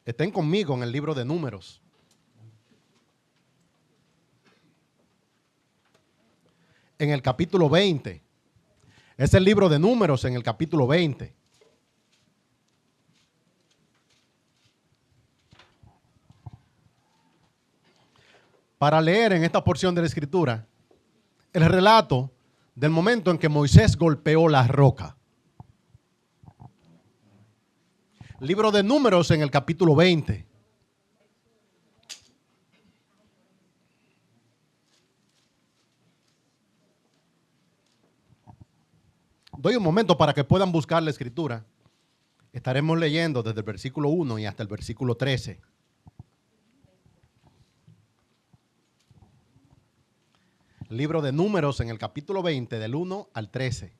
Estén conmigo en el libro de Números. En el capítulo 20. Es el libro de Números en el capítulo 20. Para leer en esta porción de la Escritura el relato del momento en que Moisés golpeó la roca. Libro de Números en el capítulo 20. Doy un momento para que puedan buscar la Escritura. Estaremos leyendo desde el versículo 1 y hasta el versículo 13. Libro de Números en el capítulo 20, del 1 al 13.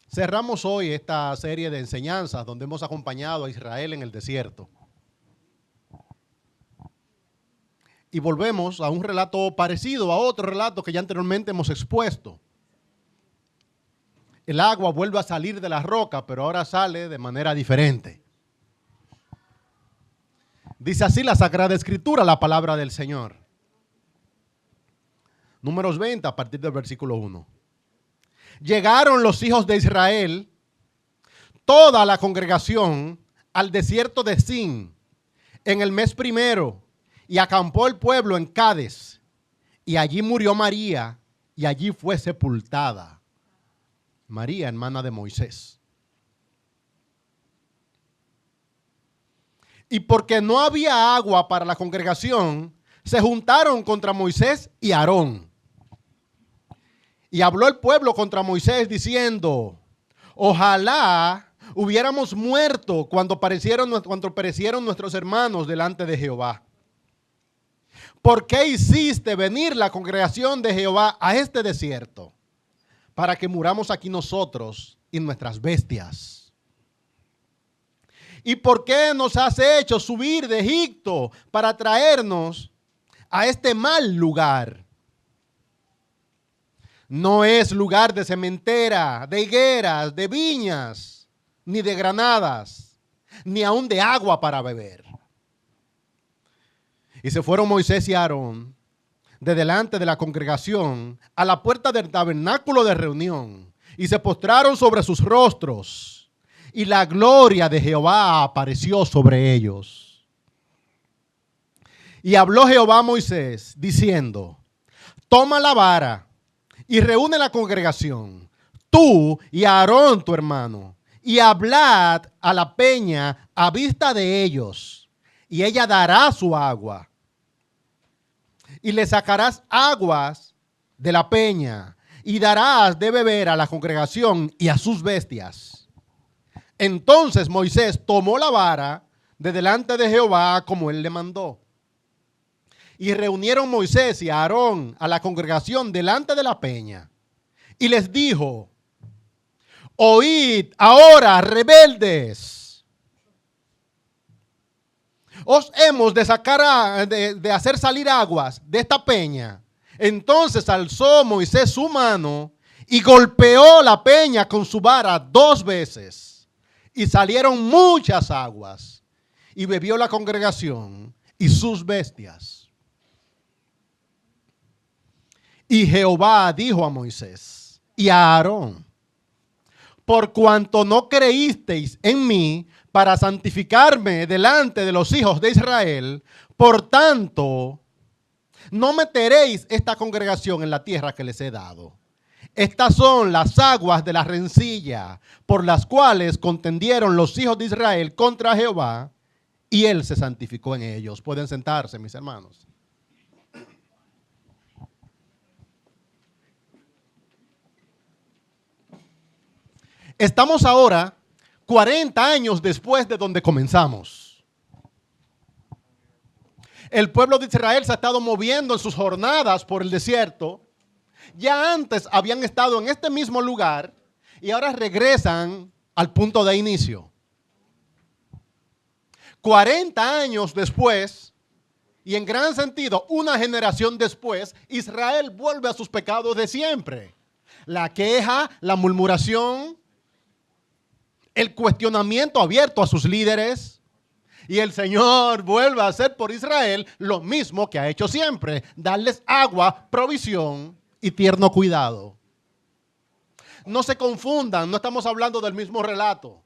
Cerramos hoy esta serie de enseñanzas donde hemos acompañado a Israel en el desierto. Y volvemos a un relato parecido a otro relato que ya anteriormente hemos expuesto. El agua vuelve a salir de la roca, pero ahora sale de manera diferente. Dice así la Sagrada Escritura, la palabra del Señor. Números 20, a partir del versículo 1. Llegaron los hijos de Israel, toda la congregación, al desierto de Zin, en el mes primero, y acampó el pueblo en Cades, y allí murió María, y allí fue sepultada. María, hermana de Moisés. Y porque no había agua para la congregación, se juntaron contra Moisés y Aarón. Y habló el pueblo contra Moisés diciendo: ojalá hubiéramos muerto cuando perecieron nuestros hermanos delante de Jehová. ¿Por qué hiciste venir la congregación de Jehová a este desierto? Para que muramos aquí nosotros y nuestras bestias. ¿Y por qué nos has hecho subir de Egipto para traernos a este mal lugar? No es lugar de sementera, de higueras, de viñas, ni de granadas, ni aun de agua para beber. Y se fueron Moisés y Aarón de delante de la congregación a la puerta del tabernáculo de reunión, y se postraron sobre sus rostros, y la gloria de Jehová apareció sobre ellos. Y habló Jehová a Moisés diciendo: toma la vara y reúne la congregación, tú y Aarón tu hermano, y hablad a la peña a vista de ellos, y ella dará su agua. Y le sacarás aguas de la peña, y darás de beber a la congregación y a sus bestias. Entonces Moisés tomó la vara de delante de Jehová como él le mandó. Y reunieron Moisés y Aarón a la congregación delante de la peña. Y les dijo: oíd ahora, rebeldes. Os hemos de sacar, de hacer salir aguas de esta peña. Entonces alzó Moisés su mano y golpeó la peña con su vara 2 veces. Y salieron muchas aguas. Y bebió la congregación y sus bestias. Y Jehová dijo a Moisés y a Aarón: por cuanto no creísteis en mí para santificarme delante de los hijos de Israel, por tanto, no meteréis esta congregación en la tierra que les he dado. Estas son las aguas de la rencilla, por las cuales contendieron los hijos de Israel contra Jehová, y él se santificó en ellos. Pueden sentarse, mis hermanos. Estamos ahora 40 años después de donde comenzamos. El pueblo de Israel se ha estado moviendo en sus jornadas por el desierto. Ya antes habían estado en este mismo lugar y ahora regresan al punto de inicio. 40 años después, y en gran sentido, una generación después, Israel vuelve a sus pecados de siempre. La queja, la murmuración, el cuestionamiento abierto a sus líderes. Y el Señor vuelve a hacer por Israel lo mismo que ha hecho siempre: darles agua, provisión y tierno cuidado. No se confundan, no estamos hablando del mismo relato.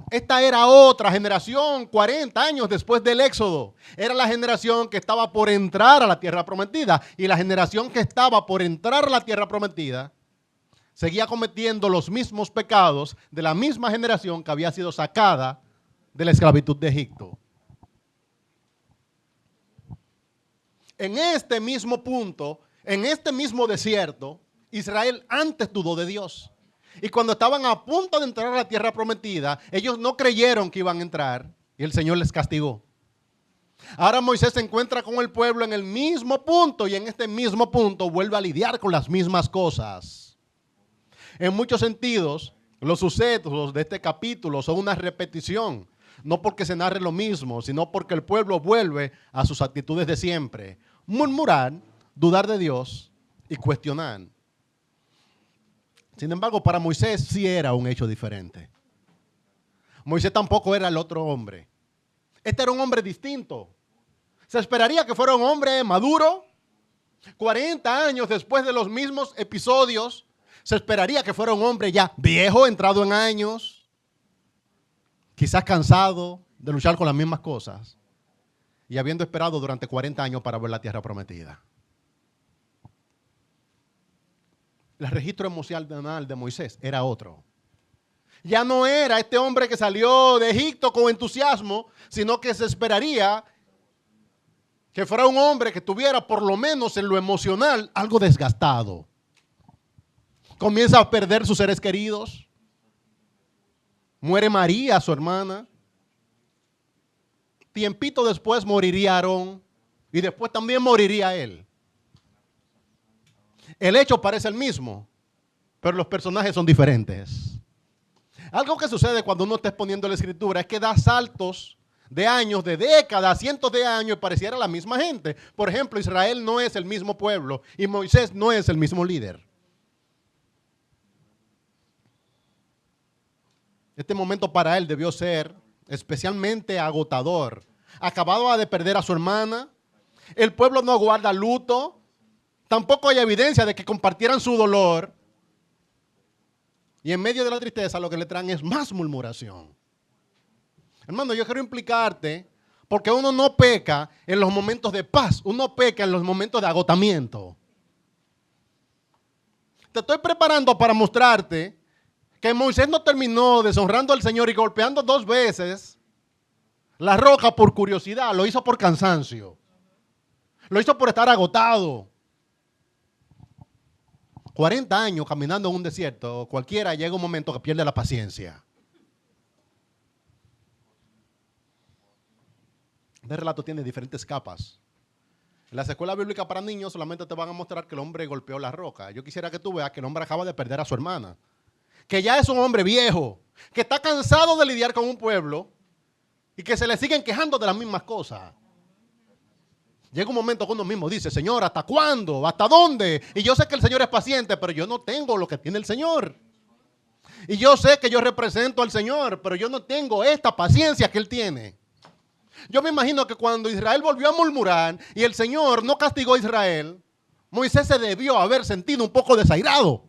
Esta era otra generación, 40 años después del Éxodo. Era la generación que estaba por entrar a la tierra prometida. Y la generación que estaba por entrar a la tierra prometida seguía cometiendo los mismos pecados de la misma generación que había sido sacada de la esclavitud de Egipto. En este mismo punto, en este mismo desierto, Israel antes dudó de Dios. Y cuando estaban a punto de entrar a la tierra prometida, ellos no creyeron que iban a entrar y el Señor les castigó. Ahora Moisés se encuentra con el pueblo en el mismo punto y en este mismo punto vuelve a lidiar con las mismas cosas. En muchos sentidos, los sucesos de este capítulo son una repetición. No porque se narre lo mismo, sino porque el pueblo vuelve a sus actitudes de siempre: murmurar, dudar de Dios y cuestionar. Sin embargo, para Moisés sí era un hecho diferente. Moisés tampoco era el otro hombre. Este era un hombre distinto. Se esperaría que fuera un hombre maduro. 40 años después de los mismos episodios, se esperaría que fuera un hombre ya viejo, entrado en años, quizás cansado de luchar con las mismas cosas y habiendo esperado durante 40 años para ver la tierra prometida. El registro emocional de Moisés era otro. Ya no era este hombre que salió de Egipto con entusiasmo, sino que se esperaría que fuera un hombre que tuviera, por lo menos en lo emocional, algo desgastado. Comienza a perder sus seres queridos. Muere María, su hermana. Tiempito después moriría Aarón y después también moriría él. El hecho parece el mismo, pero los personajes son diferentes. Algo que sucede cuando uno está exponiendo la escritura es que da saltos de años, de décadas, cientos de años y pareciera la misma gente. Por ejemplo, Israel no es el mismo pueblo y Moisés no es el mismo líder. Este momento para él debió ser especialmente agotador. Acababa de perder a su hermana, el pueblo no guarda luto, tampoco hay evidencia de que compartieran su dolor. Y en medio de la tristeza lo que le traen es más murmuración. Hermano, yo quiero implicarte, porque uno no peca en los momentos de paz, uno peca en los momentos de agotamiento. Te estoy preparando para mostrarte que Moisés no terminó deshonrando al Señor y golpeando 2 veces la roca por curiosidad, lo hizo por cansancio. Lo hizo por estar agotado. 40 años caminando en un desierto, cualquiera llega un momento que pierde la paciencia. Este relato tiene diferentes capas. En las escuelas bíblicas para niños solamente te van a mostrar que el hombre golpeó la roca. Yo quisiera que tú veas que el hombre acaba de perder a su hermana, que ya es un hombre viejo, que está cansado de lidiar con un pueblo y que se le siguen quejando de las mismas cosas. Llega un momento que uno mismo dice: Señor, ¿hasta cuándo? ¿Hasta dónde? Y yo sé que el Señor es paciente, pero yo no tengo lo que tiene el Señor. Y yo sé que yo represento al Señor, pero yo no tengo esta paciencia que Él tiene. Yo me imagino que cuando Israel volvió a murmurar y el Señor no castigó a Israel, Moisés se debió haber sentido un poco desairado.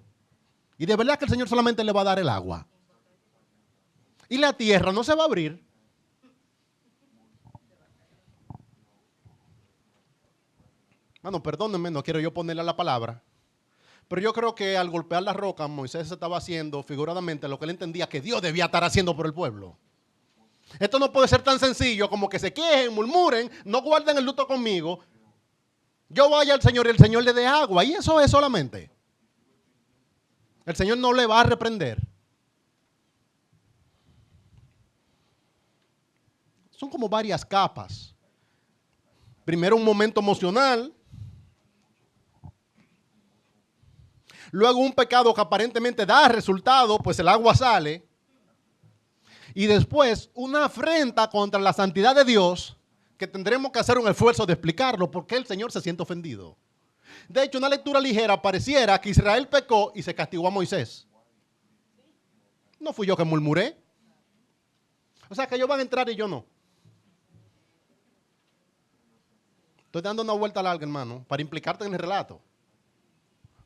Y de verdad que el Señor solamente le va a dar el agua. Y la tierra no se va a abrir. Bueno, perdónenme, no quiero yo ponerle la palabra. Pero yo creo que al golpear la roca, Moisés estaba haciendo figuradamente lo que él entendía que Dios debía estar haciendo por el pueblo. Esto no puede ser tan sencillo como que se quejen, murmuren, no guarden el luto conmigo. Yo vaya al Señor y el Señor le dé agua. Y eso es solamente. El Señor no le va a reprender. Son como varias capas. Primero un momento emocional. Luego un pecado que aparentemente da resultado, pues el agua sale. Y después una afrenta contra la santidad de Dios, que tendremos que hacer un esfuerzo de explicarlo, porque el Señor se siente ofendido. De hecho, una lectura ligera pareciera que Israel pecó y se castigó a Moisés. No fui yo que murmuré. O sea, que ellos van a entrar y yo no. Estoy dando una vuelta larga, hermano, para implicarte en el relato.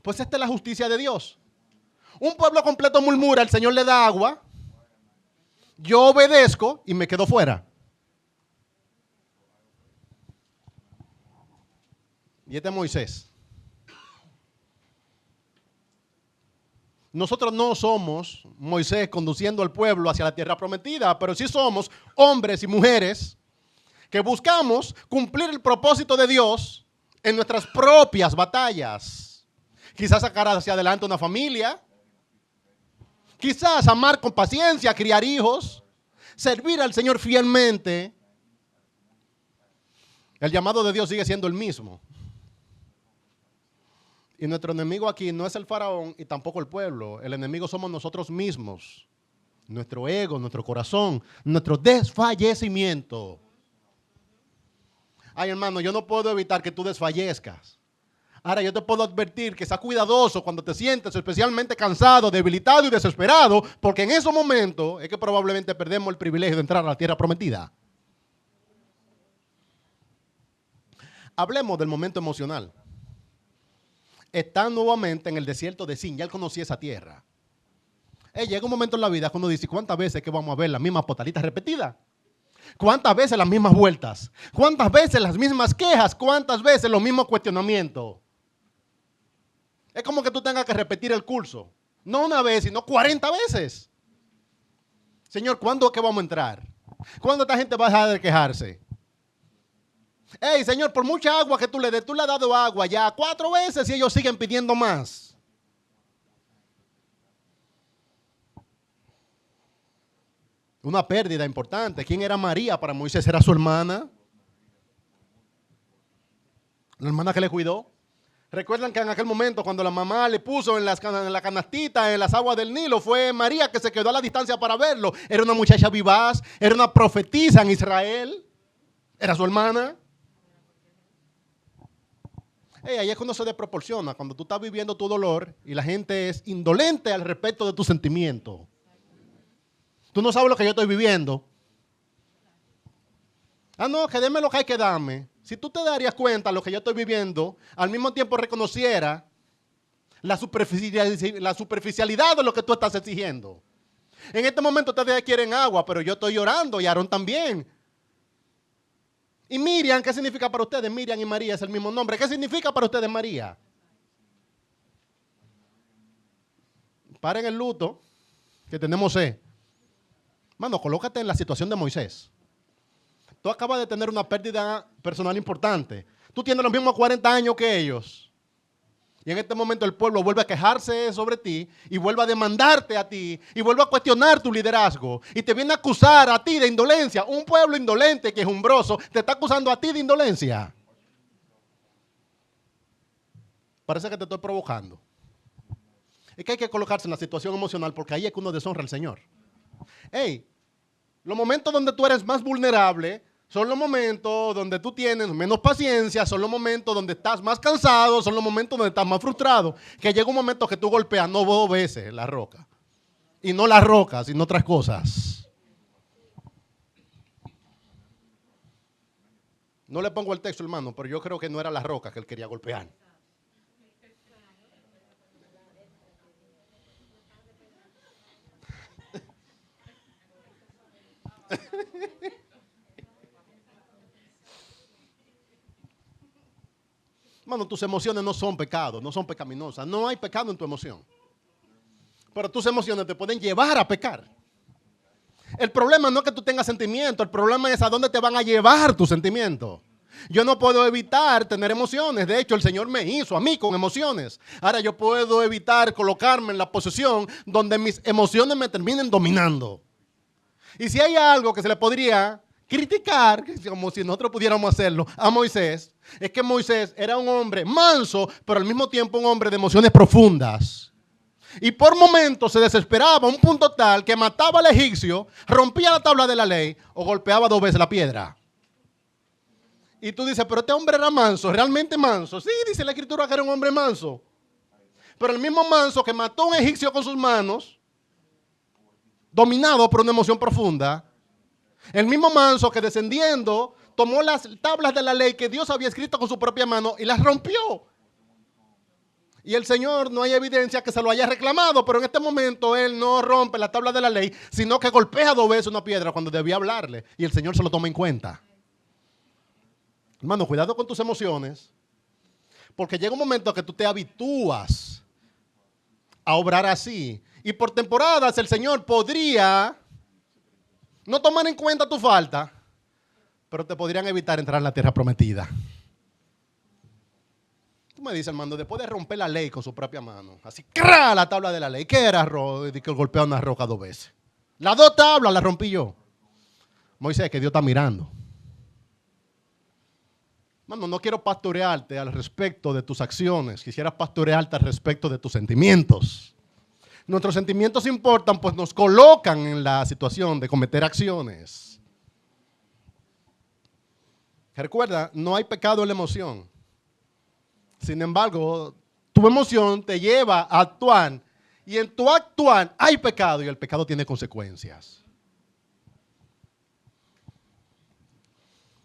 Pues esta es la justicia de Dios. Un pueblo completo murmura, el Señor le da agua, yo obedezco y me quedo fuera. Y este es Moisés. Nosotros no somos Moisés conduciendo al pueblo hacia la tierra prometida, pero sí somos hombres y mujeres que buscamos cumplir el propósito de Dios en nuestras propias batallas. Quizás sacar hacia adelante una familia, quizás amar con paciencia, criar hijos, servir al Señor fielmente. El llamado de Dios sigue siendo el mismo. Y nuestro enemigo aquí no es el faraón y tampoco el pueblo. El enemigo somos nosotros mismos. Nuestro ego, nuestro corazón, nuestro desfallecimiento. Ay, hermano, yo no puedo evitar que tú desfallezcas. Ahora, yo te puedo advertir que sea cuidadoso cuando te sientes especialmente cansado, debilitado y desesperado, porque en esos momentos es que probablemente perdemos el privilegio de entrar a la tierra prometida. Hablemos del momento emocional. Está nuevamente en el desierto de Sin, ya él conocía esa tierra. Llega un momento en la vida cuando dice, ¿cuántas veces que vamos a ver las mismas potalitas repetidas? ¿Cuántas veces las mismas vueltas? ¿Cuántas veces las mismas quejas? ¿Cuántas veces los mismos cuestionamientos? Es como que tú tengas que repetir el curso. No una vez, sino 40 veces. Señor, ¿cuándo es que vamos a entrar? ¿Cuándo esta gente va a dejar de quejarse? Hey, Señor, por mucha agua que tú le des, tú le has dado agua ya 4 veces y ellos siguen pidiendo más. Una pérdida importante. ¿Quién era María para Moisés? ¿Era su hermana? La hermana que le cuidó. Recuerdan que en aquel momento cuando la mamá le puso en la canastita, en las aguas del Nilo, fue María que se quedó a la distancia para verlo. Era una muchacha vivaz, era una profetisa en Israel. Era su hermana. Ahí es cuando se desproporciona, cuando tú estás viviendo tu dolor y la gente es indolente al respecto de tus sentimientos. Tú no sabes lo que yo estoy viviendo. Ah, no, que deme lo que hay que darme. Si tú te darías cuenta de lo que yo estoy viviendo, al mismo tiempo reconociera la superficialidad de lo que tú estás exigiendo. En este momento ustedes quieren agua, pero yo estoy llorando y Aarón también. Y Miriam, ¿qué significa para ustedes? Miriam y María es el mismo nombre. ¿Qué significa para ustedes María? Paren el luto, que tenemos sed. Mano, colócate en la situación de Moisés. Tú acabas de tener una pérdida personal importante. Tú tienes los mismos 40 años que ellos. Y en este momento el pueblo vuelve a quejarse sobre ti y vuelve a demandarte a ti y vuelve a cuestionar tu liderazgo. Y te viene a acusar a ti de indolencia. Un pueblo indolente, quejumbroso, te está acusando a ti de indolencia. Parece que te estoy provocando. Es que hay que colocarse en la situación emocional porque ahí es que uno deshonra al Señor. Hey, los momentos donde tú eres más vulnerable son los momentos donde tú tienes menos paciencia, son los momentos donde estás más cansado, son los momentos donde estás más frustrado. Que llega un momento que tú golpeas no 2 veces la roca. Y no la roca, sino otras cosas. No le pongo el texto, hermano, pero yo creo que no era la roca que él quería golpear. Hermano, tus emociones no son pecados, no son pecaminosas. No hay pecado en tu emoción. Pero tus emociones te pueden llevar a pecar. El problema no es que tú tengas sentimientos, el problema es a dónde te van a llevar tus sentimientos. Yo no puedo evitar tener emociones. De hecho, el Señor me hizo a mí con emociones. Ahora yo puedo evitar colocarme en la posición donde mis emociones me terminen dominando. Y si hay algo que se le podría criticar, como si nosotros pudiéramos hacerlo, a Moisés, es que Moisés era un hombre manso, pero al mismo tiempo un hombre de emociones profundas. Y por momentos se desesperaba a un punto tal que mataba al egipcio, rompía la tabla de la ley o golpeaba 2 veces la piedra. Y tú dices, pero este hombre era manso, realmente manso. Sí, dice la escritura que era un hombre manso. Pero el mismo manso que mató a un egipcio con sus manos, dominado por una emoción profunda. El mismo manso que descendiendo tomó las tablas de la ley que Dios había escrito con su propia mano y las rompió. Y el Señor no hay evidencia que se lo haya reclamado, pero en este momento Él no rompe la tabla de la ley, sino que golpea 2 veces una piedra cuando debía hablarle. Y el Señor se lo toma en cuenta. Hermano, cuidado con tus emociones, porque llega un momento que tú te habitúas a obrar así. Y por temporadas el Señor podría no tomar en cuenta tu falta, pero te podrían evitar entrar en la tierra prometida. Tú me dices, hermano, después de romper la ley con su propia mano, así, ¡cra! La tabla de la ley. ¿Qué era? Que golpea una roca 2 veces. Las 2 tablas las rompí yo. Moisés, que Dios está mirando. Hermano, no quiero pastorearte al respecto de tus acciones. Quisiera pastorearte al respecto de tus sentimientos. Nuestros sentimientos importan, pues nos colocan en la situación de cometer acciones. Recuerda, no hay pecado en la emoción. Sin embargo, tu emoción te lleva a actuar. Y en tu actuar hay pecado y el pecado tiene consecuencias.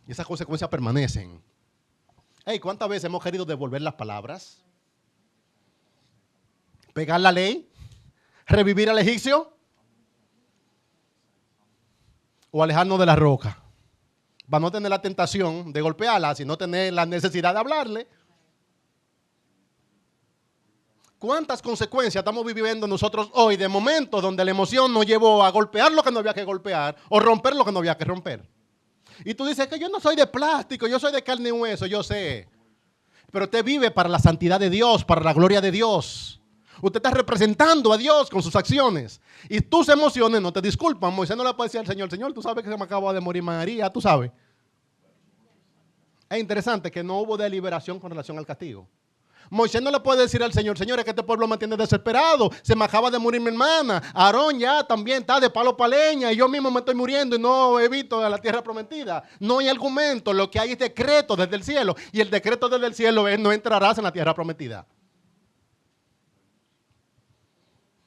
Y esas consecuencias permanecen. Hey, ¿cuántas veces hemos querido devolver las palabras? ¿Pegar la ley? ¿Revivir al egipcio? ¿O alejarnos de la roca? Para no tener la tentación de golpearla, sino tener la necesidad de hablarle. ¿Cuántas consecuencias estamos viviendo nosotros hoy de momentos donde la emoción nos llevó a golpear lo que no había que golpear o romper lo que no había que romper? Y tú dices que yo no soy de plástico, yo soy de carne y hueso, yo sé. Pero usted vive para la santidad de Dios, para la gloria de Dios. Usted está representando a Dios con sus acciones. Y tus emociones no te disculpan. Moisés no le puede decir al Señor, Señor, tú sabes que se me acaba de morir María, tú sabes. Es interesante que no hubo deliberación con relación al castigo. Moisés no le puede decir al Señor, Señor, es que este pueblo me tiene desesperado, se me acaba de morir mi hermana, Aarón ya también está de palo pa' leña y yo mismo me estoy muriendo y no evito a la tierra prometida. No hay argumento, lo que hay es decreto desde el cielo y el decreto desde el cielo es no entrarás en la tierra prometida.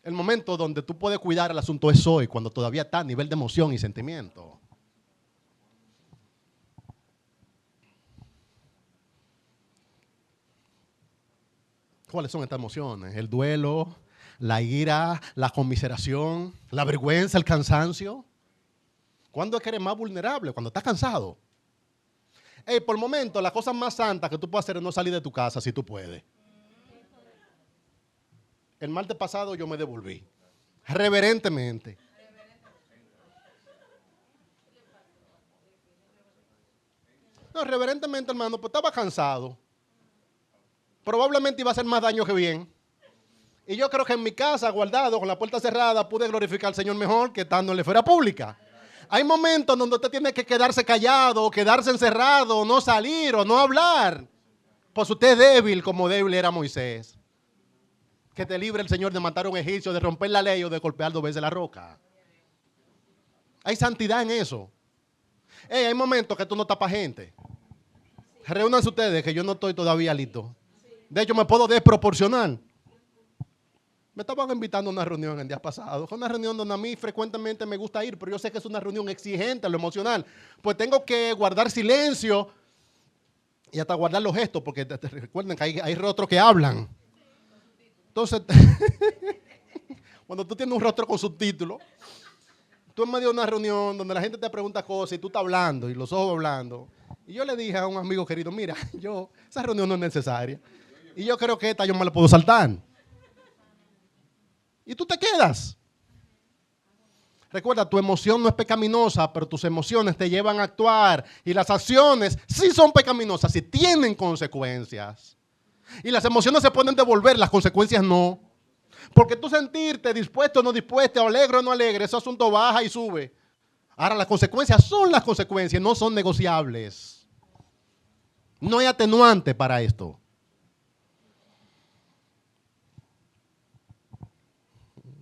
El momento donde tú puedes cuidar el asunto es hoy, cuando todavía está a nivel de emoción y sentimiento. ¿Cuáles son estas emociones? El duelo, la ira, la conmiseración, la vergüenza, el cansancio. ¿Cuándo es que eres más vulnerable? Cuando estás cansado. Hey, por el momento, la cosa más santa que tú puedes hacer es no salir de tu casa si tú puedes. El martes pasado yo me devolví. Reverentemente. No, reverentemente, hermano, pues estaba cansado. Probablemente iba a hacer más daño que bien. Y yo creo que en mi casa, guardado, con la puerta cerrada, pude glorificar al Señor mejor que estando en la esfera pública. Hay momentos donde usted tiene que quedarse callado, quedarse encerrado, no salir o no hablar. Pues usted es débil como débil era Moisés. Que te libre el Señor de matar a un egipcio, de romper la ley o de golpear 2 veces la roca. Hay santidad en eso. Hey, hay momentos que tú no tapas gente. Reúnanse ustedes que yo no estoy todavía listo. De hecho, me puedo desproporcionar. Me estaban invitando a una reunión el día pasado. Fue una reunión donde a mí frecuentemente me gusta ir, pero yo sé que es una reunión exigente en lo emocional. Pues tengo que guardar silencio y hasta guardar los gestos, porque recuerden que hay rostros que hablan. Entonces, cuando tú tienes un rostro con subtítulos, tú en medio de una reunión donde la gente te pregunta cosas y tú estás hablando y los ojos hablando. Y yo le dije a un amigo querido, mira, esa reunión no es necesaria. Y yo creo que esta yo me la puedo saltar. Y tú te quedas. Recuerda, tu emoción no es pecaminosa, pero tus emociones te llevan a actuar. Y las acciones sí son pecaminosas, sí tienen consecuencias. Y las emociones se pueden devolver, las consecuencias no. Porque tú sentirte dispuesto o no dispuesto, alegre o no alegre, ese asunto baja y sube. Ahora, las consecuencias son las consecuencias, no son negociables. No hay atenuante para esto.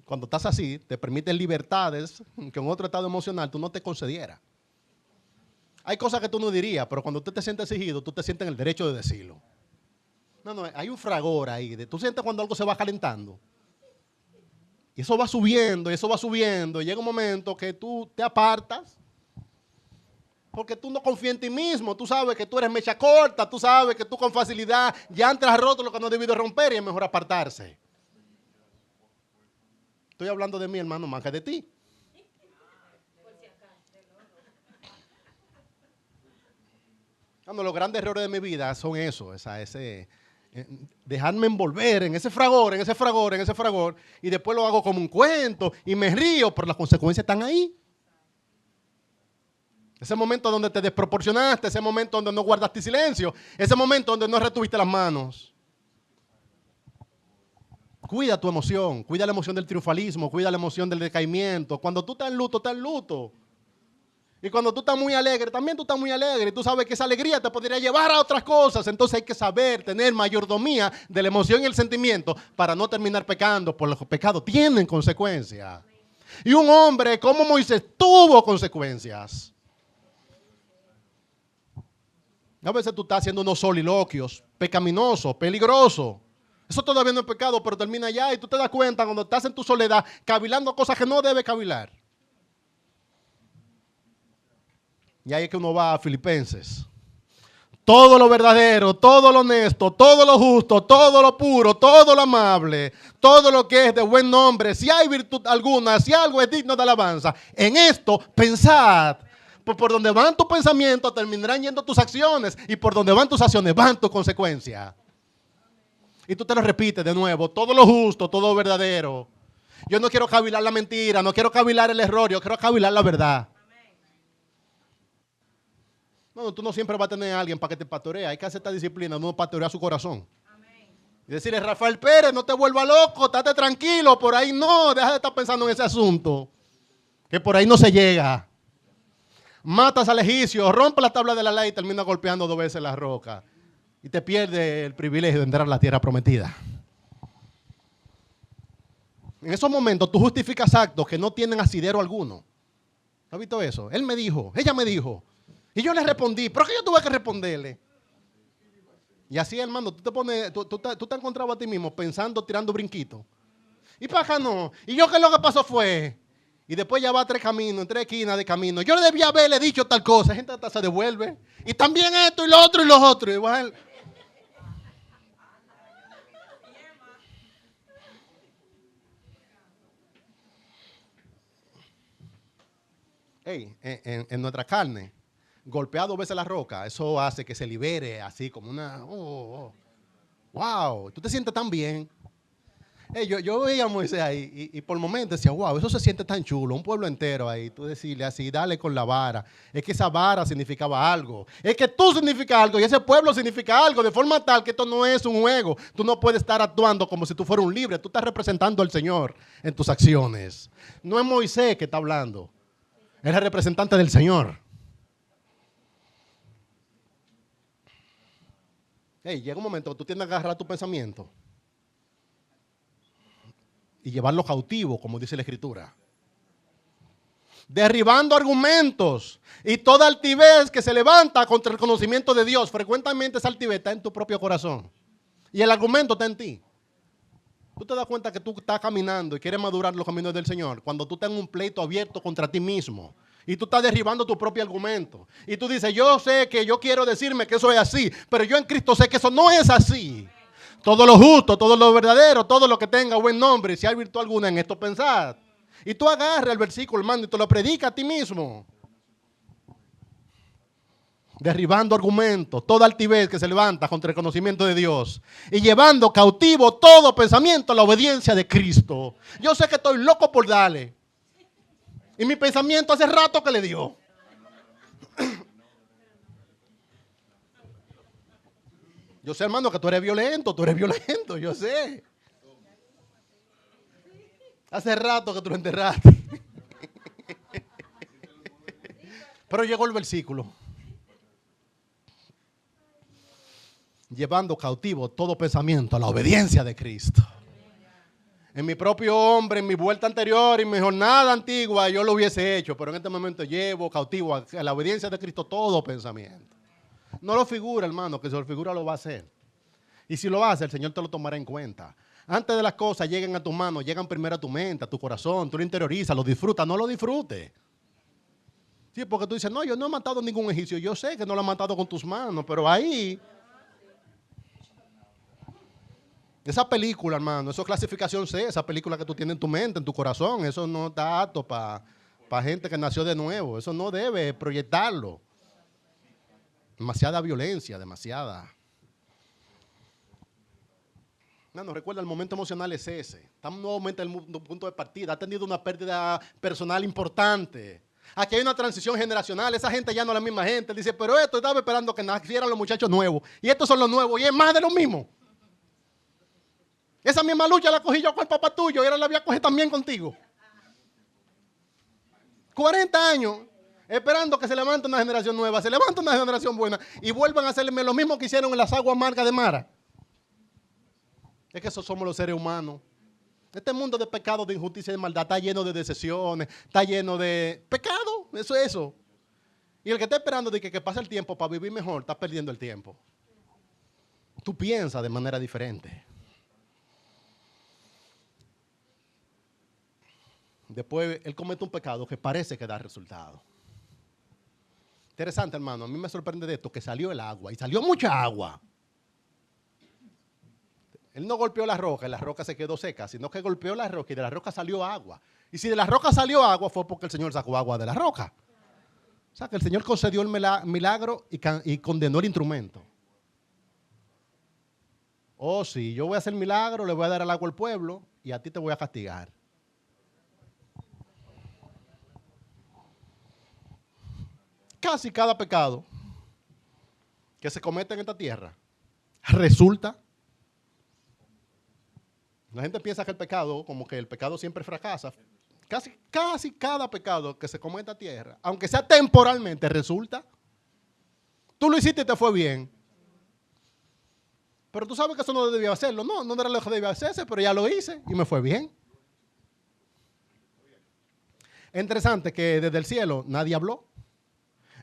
Cuando estás así, te permiten libertades que en otro estado emocional tú no te concedieras. Hay cosas que tú no dirías, pero cuando tú te sientes exigido, tú te sientes en el derecho de decirlo. No, hay un fragor ahí. Tú sientes cuando algo se va calentando. Y eso va subiendo, y eso va subiendo, y llega un momento que tú te apartas, porque tú no confías en ti mismo, tú sabes que tú eres mecha corta, tú sabes que tú con facilidad ya antes has roto lo que no has debido romper y es mejor apartarse. Estoy hablando de mí, hermano, más que de ti. Cuando los grandes errores de mi vida son eso, dejarme envolver en ese fragor, en ese fragor, en ese fragor, y después lo hago como un cuento y me río, pero las consecuencias están ahí. Ese momento donde te desproporcionaste, ese momento donde no guardaste silencio, ese momento donde no retuviste las manos. Cuida tu emoción, cuida la emoción del triunfalismo, cuida la emoción del decaimiento. Cuando tú estás en luto, estás en luto. Y cuando tú estás muy alegre, también tú estás muy alegre. Y tú sabes que esa alegría te podría llevar a otras cosas. Entonces hay que saber tener mayordomía de la emoción y el sentimiento para no terminar pecando, porque los pecados tienen consecuencias. Y un hombre como Moisés tuvo consecuencias. A veces tú estás haciendo unos soliloquios pecaminosos, peligrosos. Eso todavía no es pecado, pero termina ya y tú te das cuenta cuando estás en tu soledad cavilando cosas que no debes cavilar. Y ahí es que uno va a Filipenses. Todo lo verdadero, todo lo honesto, todo lo justo, todo lo puro, todo lo amable, todo lo que es de buen nombre, si hay virtud alguna, si algo es digno de alabanza, en esto pensad. Por donde van tus pensamientos terminarán yendo tus acciones y por donde van tus acciones van tus consecuencias. Y tú te lo repites de nuevo, todo lo justo, todo lo verdadero. Yo no quiero cavilar la mentira, no quiero cavilar el error, yo quiero cavilar la verdad. No, tú no siempre vas a tener a alguien para que te pastoree, hay que hacer esta disciplina, no pastorear su corazón. Y decirle, Rafael Pérez, no te vuelvas loco, estate tranquilo, por ahí no, deja de estar pensando en ese asunto, que por ahí no se llega. Matas al egipcio, rompe la tabla de la ley y termina golpeando 2 veces la roca. Y te pierde el privilegio de entrar a la tierra prometida. En esos momentos tú justificas actos que no tienen asidero alguno. ¿Has visto eso? Él me dijo, ella me dijo. Y yo le respondí, ¿pero qué yo tuve que responderle? Y así, hermano, tú te encontrabas a ti mismo pensando, tirando brinquitos. Y para acá no. Y yo, ¿qué es lo que pasó fue? Y después ya va a 3 caminos, en 3 esquinas de camino. Yo le debía haberle dicho tal cosa. La gente hasta se devuelve. Y también esto y lo otro y los otros. Igual. Hey, en nuestra carne, golpear 2 veces la roca, eso hace que se libere así como una... wow, tú te sientes tan bien. Hey, yo veía a Moisés ahí y por momentos decía, wow, eso se siente tan chulo, un pueblo entero ahí, tú decirle así, dale con la vara. Es que esa vara significaba algo. Es que tú significas algo y ese pueblo significa algo, de forma tal que esto no es un juego. Tú no puedes estar actuando como si tú fueras un libre, tú estás representando al Señor en tus acciones. No es Moisés que está hablando, es el representante del Señor. Hey, llega un momento que tú tienes que agarrar tu pensamiento y llevarlo cautivo, como dice la Escritura. Derribando argumentos y toda altivez que se levanta contra el conocimiento de Dios. Frecuentemente esa altivez está en tu propio corazón. Y el argumento está en ti. Tú te das cuenta que tú estás caminando y quieres madurar los caminos del Señor cuando tú estás en un pleito abierto contra ti mismo. Y tú estás derribando tu propio argumento. Y tú dices, yo sé que yo quiero decirme que eso es así, pero yo en Cristo sé que eso no es así. Todo lo justo, todo lo verdadero, todo lo que tenga buen nombre, y si hay virtud alguna en esto, pensad. Y tú agarras el versículo, hermano, y te lo predicas a ti mismo. Derribando argumentos, toda altivez que se levanta contra el conocimiento de Dios. Y llevando cautivo todo pensamiento a la obediencia de Cristo. Yo sé que estoy loco por darle. Y mi pensamiento hace rato que le dio. Yo sé, hermano, que tú eres violento, yo sé. Hace rato que tú lo enterraste. Pero llegó el versículo. Llevando cautivo todo pensamiento a la obediencia de Cristo. En mi propio hombre, en mi vuelta anterior, en mi jornada antigua, yo lo hubiese hecho, pero en este momento llevo cautivo a la obediencia de Cristo todo pensamiento. No lo figura, hermano, que si lo figura lo va a hacer. Y si lo hace, el Señor te lo tomará en cuenta. Antes de las cosas lleguen a tus manos, llegan primero a tu mente, a tu corazón, tú lo interiorizas, lo disfrutas, no lo disfrutes. Sí, porque tú dices, no, yo no he matado ningún egipcio, yo sé que no lo has matado con tus manos, pero ahí, esa película, hermano, eso es clasificación C, esa película que tú tienes en tu mente, en tu corazón, eso no está apto para gente que nació de nuevo, eso no debe proyectarlo. Demasiada violencia, demasiada. No, recuerda, el momento emocional es ese. Estamos nuevamente en el punto de partida. Ha tenido una pérdida personal importante. Aquí hay una transición generacional. Esa gente ya no es la misma gente. Dice, pero esto estaba esperando que nacieran los muchachos nuevos. Y estos son los nuevos. Y es más de lo mismo. Esa misma lucha la cogí yo con el papá tuyo. Y ahora la voy a coger también contigo. 40 años esperando que se levante una generación nueva. Se levanta una generación buena. Y vuelvan a hacerme lo mismo que hicieron en las aguas amargas de Mara. Es que esos somos los seres humanos. Este mundo de pecado, de injusticia y de maldad está lleno de decepciones, está lleno de pecado, eso es eso. Y el que está esperando de que pase el tiempo para vivir mejor, está perdiendo el tiempo. Tú piensas de manera diferente. Después él comete un pecado que parece que da resultado. Interesante, hermano. A mí me sorprende de esto, que salió el agua, y salió mucha agua. Él no golpeó la roca y la roca se quedó seca, sino que golpeó la roca y de la roca salió agua. Y si de la roca salió agua fue porque el Señor sacó agua de la roca. O sea, que el Señor concedió el milagro y condenó el instrumento. Oh, sí, yo voy a hacer milagro, le voy a dar el agua al pueblo y a ti te voy a castigar. Casi cada pecado que se comete en esta tierra resulta. La gente piensa que el pecado, como que el pecado siempre fracasa. Casi cada pecado que se comete en esta tierra, aunque sea temporalmente, resulta. Tú lo hiciste y te fue bien. Pero tú sabes que eso no debía hacerlo. No era lo que debía hacerse, pero ya lo hice y me fue bien. Es interesante que desde el cielo nadie habló.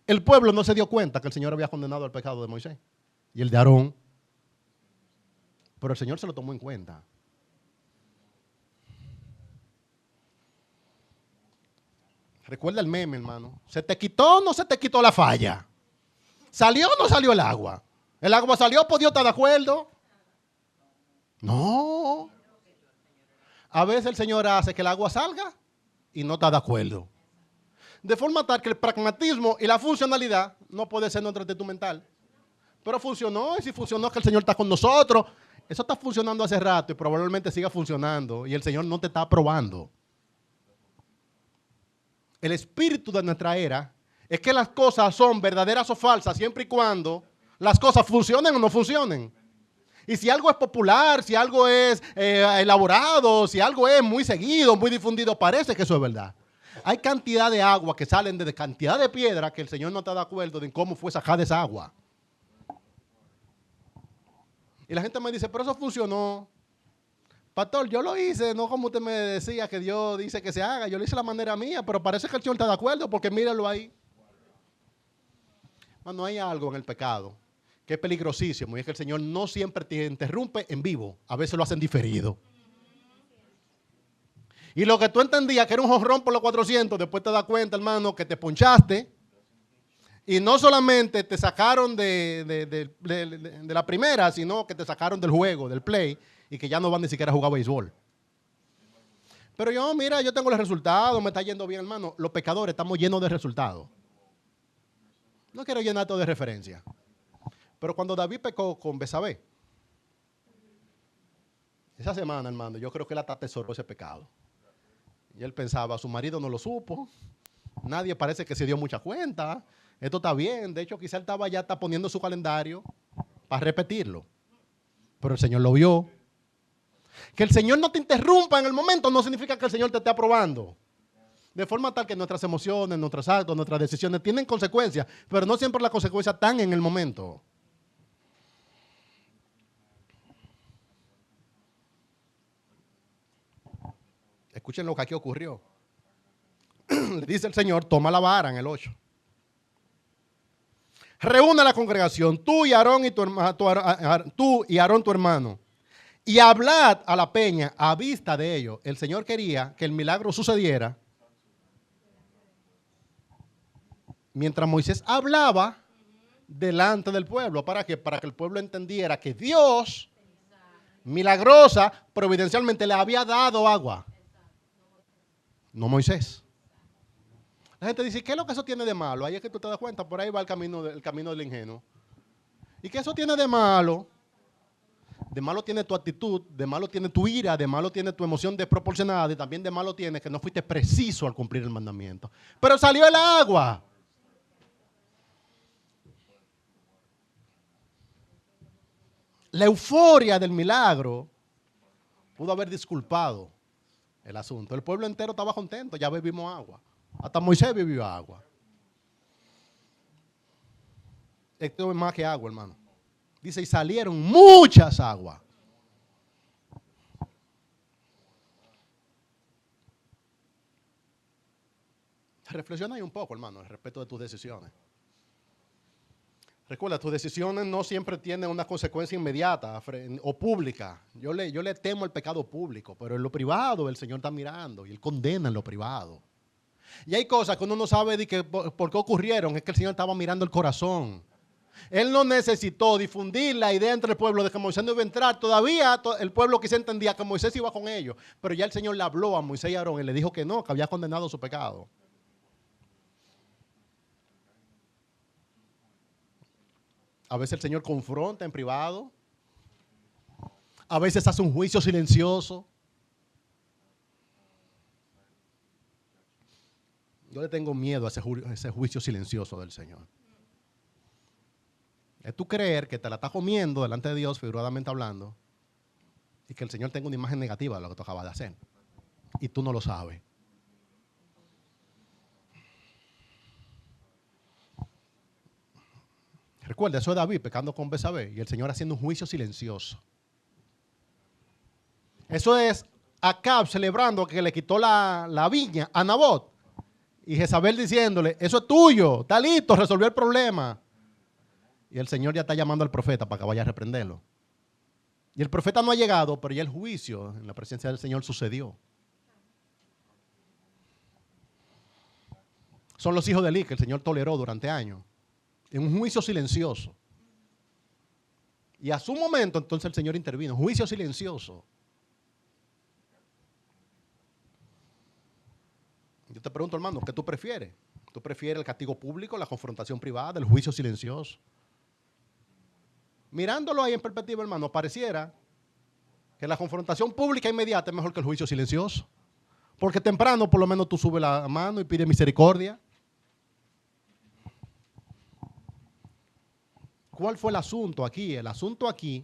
El pueblo no se dio cuenta que el Señor había condenado el pecado de Moisés y el de Aarón. Pero el Señor se lo tomó en cuenta. Recuerda el meme, hermano. ¿Se te quitó o no se te quitó la falla? ¿Salió o no salió el agua? ¿El agua salió? ¿Pues Dios está de acuerdo? No. A veces el Señor hace que el agua salga y no está de acuerdo. De forma tal que el pragmatismo y la funcionalidad no puede ser nuestra actitud mental. Pero funcionó, y si funcionó es que el Señor está con nosotros. Eso está funcionando hace rato y probablemente siga funcionando. Y el Señor no te está aprobando. El espíritu de nuestra era es que las cosas son verdaderas o falsas siempre y cuando las cosas funcionen o no funcionen. Y si algo es popular, si algo es elaborado, si algo es muy seguido, muy difundido, parece que eso es verdad. Hay cantidad de agua que salen de cantidad de piedra que el Señor no está de acuerdo en cómo fue sacada esa agua. Y la gente me dice, pero eso funcionó. Pastor, yo lo hice, no como usted me decía que Dios dice que se haga. Yo lo hice de la manera mía, pero parece que el Señor está de acuerdo porque míralo ahí. No hay algo en el pecado que es peligrosísimo y es que el Señor no siempre te interrumpe en vivo. A veces lo hacen diferido. Y lo que tú entendías que era un jonrón por los 400, después te das cuenta, hermano, que te ponchaste. Y no solamente te sacaron de la primera, sino que te sacaron del juego, del play, y que ya no van ni siquiera a jugar béisbol. Pero yo tengo los resultados, me está yendo bien, hermano. Los pecadores estamos llenos de resultados. No quiero llenar todo de referencia. Pero cuando David pecó con Betsabé, esa semana, hermano, yo creo que él hasta atesoró ese pecado. Y él pensaba, su marido no lo supo, nadie parece que se dio mucha cuenta, esto está bien. De hecho, quizá él estaba ya está poniendo su calendario para repetirlo. Pero el Señor lo vio. Que el Señor no te interrumpa en el momento no significa que el Señor te esté aprobando. De forma tal que nuestras emociones, nuestros actos, nuestras decisiones tienen consecuencias, pero no siempre las consecuencias están en el momento. Escuchen lo que aquí ocurrió. Le dice el Señor, toma la vara en el 8. Reúne a la congregación, tú y Aarón tu hermano, y hablad a la peña a vista de ellos. El Señor quería que el milagro sucediera mientras Moisés hablaba delante del pueblo. ¿Para qué? Para que el pueblo entendiera que Dios, milagrosa, providencialmente le había dado agua. No Moisés. La gente dice, ¿qué es lo que eso tiene de malo? Ahí es que tú te das cuenta, por ahí va el camino del ingenuo. ¿Y qué eso tiene de malo? De malo tiene tu actitud, de malo tiene tu ira, de malo tiene tu emoción desproporcionada y también de malo tiene que no fuiste preciso al cumplir el mandamiento. Pero salió el agua. La euforia del milagro pudo haber disculpado el asunto. El pueblo entero estaba contento, ya bebimos agua. Hasta Moisés bebió agua. Esto es más que agua, hermano. Dice, y salieron muchas aguas. Reflexiona ahí un poco, hermano, al respecto de tus decisiones. Recuerda, tus decisiones no siempre tienen una consecuencia inmediata o pública. Yo le temo el pecado público, pero en lo privado el Señor está mirando y Él condena en lo privado. Y hay cosas que uno no sabe de que por qué ocurrieron, es que el Señor estaba mirando el corazón. Él no necesitó difundir la idea entre el pueblo de que Moisés no iba a entrar. Todavía el pueblo quizá entendía que Moisés iba con ellos, pero ya el Señor le habló a Moisés y a Aarón y le dijo que no, que había condenado su pecado. A veces el Señor confronta en privado. A veces hace un juicio silencioso. Yo le tengo miedo a ese juicio silencioso del Señor. Es tú creer que te la estás comiendo delante de Dios, figuradamente hablando, y que el Señor tenga una imagen negativa de lo que tú acabas de hacer. Y tú no lo sabes. Recuerda, eso es David pecando con Betsabé y el Señor haciendo un juicio silencioso. Eso es Acab celebrando que le quitó la viña a Nabot. Y Jezabel diciéndole, eso es tuyo, está listo, resolvió el problema. Y el Señor ya está llamando al profeta para que vaya a reprenderlo. Y el profeta no ha llegado, pero ya el juicio en la presencia del Señor sucedió. Son los hijos de Eli que el Señor toleró durante años. En un juicio silencioso. Y a su momento entonces el Señor intervino. Juicio silencioso. Yo te pregunto, hermano, ¿qué tú prefieres? ¿Tú prefieres el castigo público, la confrontación privada, el juicio silencioso? Mirándolo ahí en perspectiva, hermano, pareciera que la confrontación pública inmediata es mejor que el juicio silencioso. Porque temprano por lo menos tú subes la mano y pides misericordia. ¿Cuál fue el asunto aquí? El asunto aquí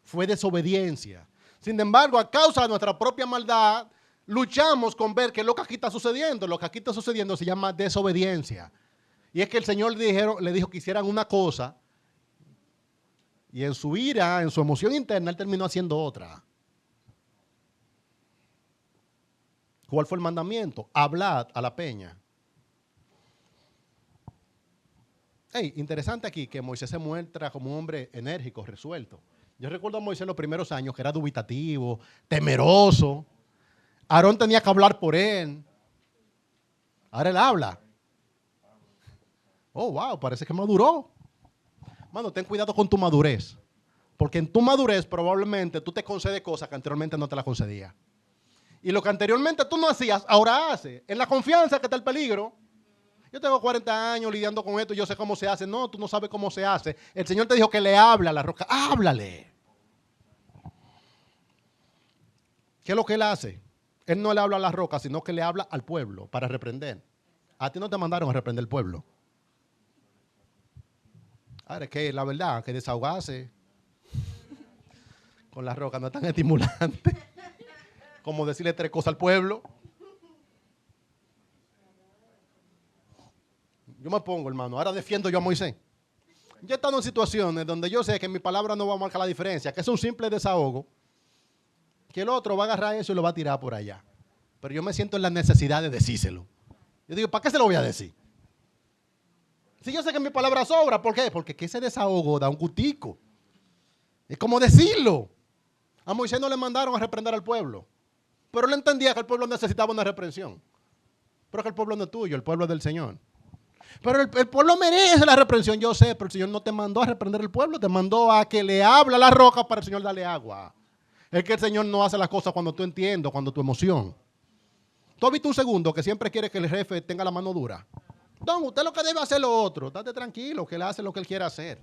fue desobediencia. Sin embargo, a causa de nuestra propia maldad, luchamos con ver qué es lo que aquí está sucediendo. Lo que aquí está sucediendo se llama desobediencia. Y es que el Señor le dijo que hicieran una cosa y en su ira, en su emoción interna, Él terminó haciendo otra. ¿Cuál fue el mandamiento? Hablad a la peña. Hey, interesante aquí que Moisés se muestra como un hombre enérgico, resuelto. Yo recuerdo a Moisés los primeros años que era dubitativo, temeroso. Aarón tenía que hablar por él. Ahora él habla. Oh, wow, parece que maduró. Mano, ten cuidado con tu madurez. Porque en tu madurez probablemente tú te concedes cosas que anteriormente no te las concedías. Y lo que anteriormente tú no hacías, ahora haces. En la confianza que está el peligro. Yo tengo 40 años lidiando con esto, yo sé cómo se hace. No, tú no sabes cómo se hace. El Señor te dijo que le habla a la roca. Háblale. ¿Qué es lo que Él hace? Él no le habla a la roca, sino que le habla al pueblo para reprender. A ti no te mandaron a reprender el pueblo. Ahora, es que la verdad, que desahogarse con la roca no es tan estimulante como decirle 3 cosas al pueblo. Yo me pongo, hermano, ahora defiendo yo a Moisés. Yo he estado en situaciones donde yo sé que mi palabra no va a marcar la diferencia, que es un simple desahogo, que el otro va a agarrar eso y lo va a tirar por allá. Pero yo me siento en la necesidad de decírselo. Yo digo, ¿para qué se lo voy a decir? Si yo sé que mi palabra sobra, ¿por qué? Porque ese desahogo da un gustico. Es como decirlo. A Moisés no le mandaron a reprender al pueblo, pero él entendía que el pueblo necesitaba una reprensión. Pero que el pueblo no es tuyo, el pueblo es del Señor. Pero el pueblo merece la reprensión, yo sé, pero el Señor no te mandó a reprender al pueblo, te mandó a que le hable a la roca para el Señor darle agua. Es que el Señor no hace las cosas cuando tú entiendes, cuando tu emoción. ¿Tú has visto un segundo que siempre quiere que el jefe tenga la mano dura? Don, usted lo que debe hacer lo otro. Estate tranquilo, que él hace lo que él quiere hacer.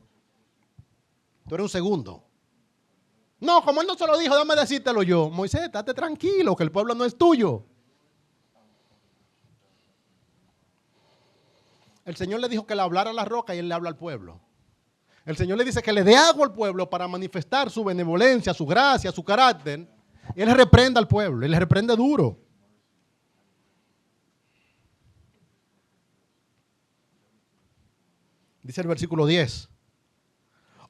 Tú eres un segundo. No, como él no se lo dijo, déjame decírtelo yo. Moisés, estate tranquilo, que el pueblo no es tuyo. El Señor le dijo que le hablara a la roca y él le habla al pueblo. El Señor le dice que le dé agua al pueblo para manifestar su benevolencia, su gracia, su carácter. Y él reprende al pueblo, él le reprende duro. Dice el versículo 10.